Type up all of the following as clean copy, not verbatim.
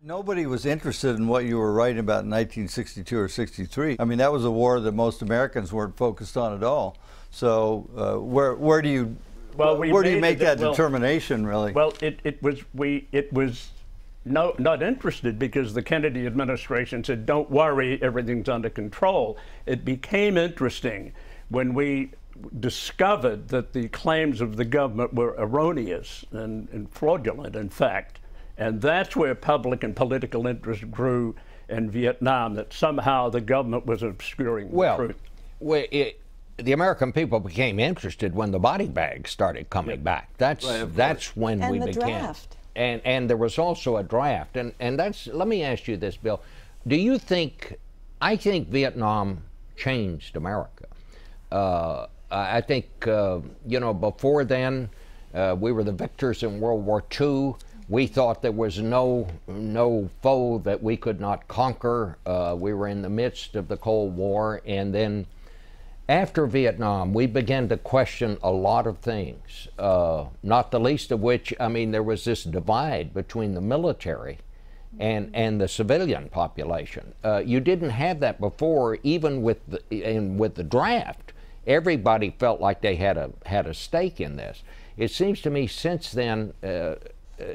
Nobody was interested in what you were writing about in 1962 or 63. I mean, that was a war that most Americans weren't focused on at all. So where do you make that determination, really? Well, it was not interested because the Kennedy administration said, don't worry, everything's under control. It became interesting when we discovered that the claims of the government were erroneous and fraudulent, in fact. And that's where public and political interest grew in Vietnam, that somehow the government was obscuring the truth. Well, the American people became interested when the body bags started coming back. That's when we began. Draft. And there was also a draft. And that's, let me ask you this, Bill. Do you think, I think Vietnam changed America. I think, you know, before then, we were the victors in World War II. We thought there was no foe that we could not conquer. We were in the midst of the Cold War. And then after Vietnam, we began to question a lot of things, not the least of which, I mean, there was this divide between the military and the civilian population. You didn't have that before, even with the draft. Everybody felt like they had a stake in this. It seems to me since then,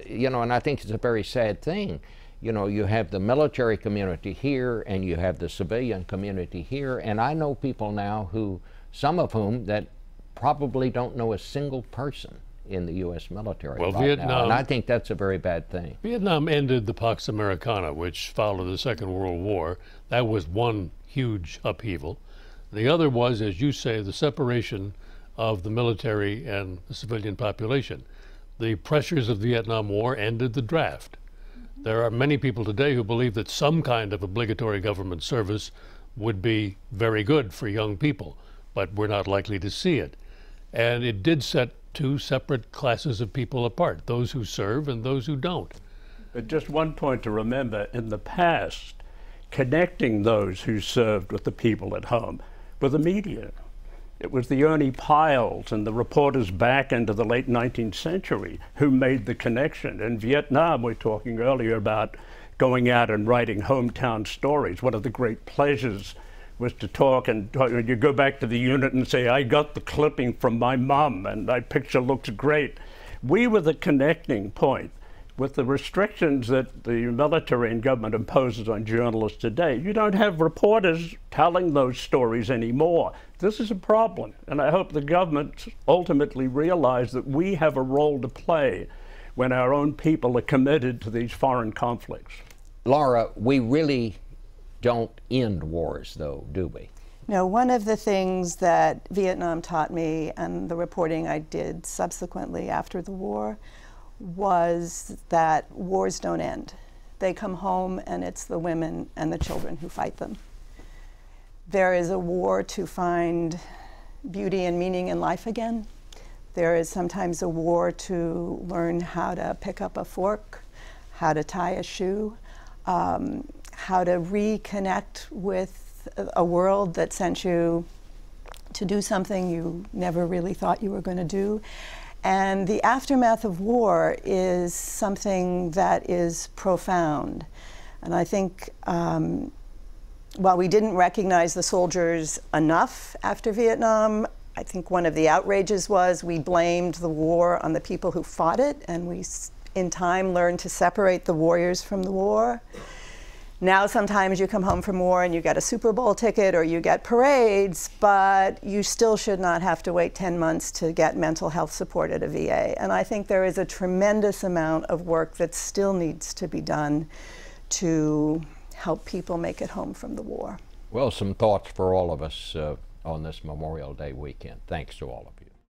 you know, and I think it's a very sad thing. You know, you have the military community here and you have the civilian community here. And I know people now who, some of whom, that probably don't know a single person in the U.S. military right now. And I think that's a very bad thing. Vietnam ended the Pax Americana, which followed the Second World War. That was one huge upheaval. The other was, as you say, the separation of the military and the civilian population. The pressures of the Vietnam War ended the draft. There are many people today who believe that some kind of obligatory government service would be very good for young people, but we're not likely to see it. And it did set two separate classes of people apart, those who serve and those who don't. But just one point to remember, in the past, connecting those who served with the people at home were the media. It was the Ernie Piles and the reporters back into the late 19th century who made the connection. In Vietnam, we were talking earlier about going out and writing hometown stories. One of the great pleasures was to talk, and you go back to the unit and say, I got the clipping from my mom and my picture looks great. We were the connecting point. With the restrictions that the military and government imposes on journalists today, you don't have reporters telling those stories anymore. This is a problem, and I hope the government ultimately realize that we have a role to play when our own people are committed to these foreign conflicts. Laura, we really don't end wars, though, do we? No, one of the things that Vietnam taught me, and the reporting I did subsequently after the war, was that wars don't end. They come home and it's the women and the children who fight them. There is a war to find beauty and meaning in life again. There is sometimes a war to learn how to pick up a fork, how to tie a shoe, how to reconnect with a world that sent you to do something you never really thought you were going to do. And the aftermath of war is something that is profound. And I think while we didn't recognize the soldiers enough after Vietnam, I think one of the outrages was we blamed the war on the people who fought it, and we, in time, learned to separate the warriors from the war. Now sometimes you come home from war and you get a Super Bowl ticket or you get parades, but you still should not have to wait 10 months to get mental health support at a VA. And I think there is a tremendous amount of work that still needs to be done to help people make it home from the war. Well, some thoughts for all of us on this Memorial Day weekend. Thanks to all of you.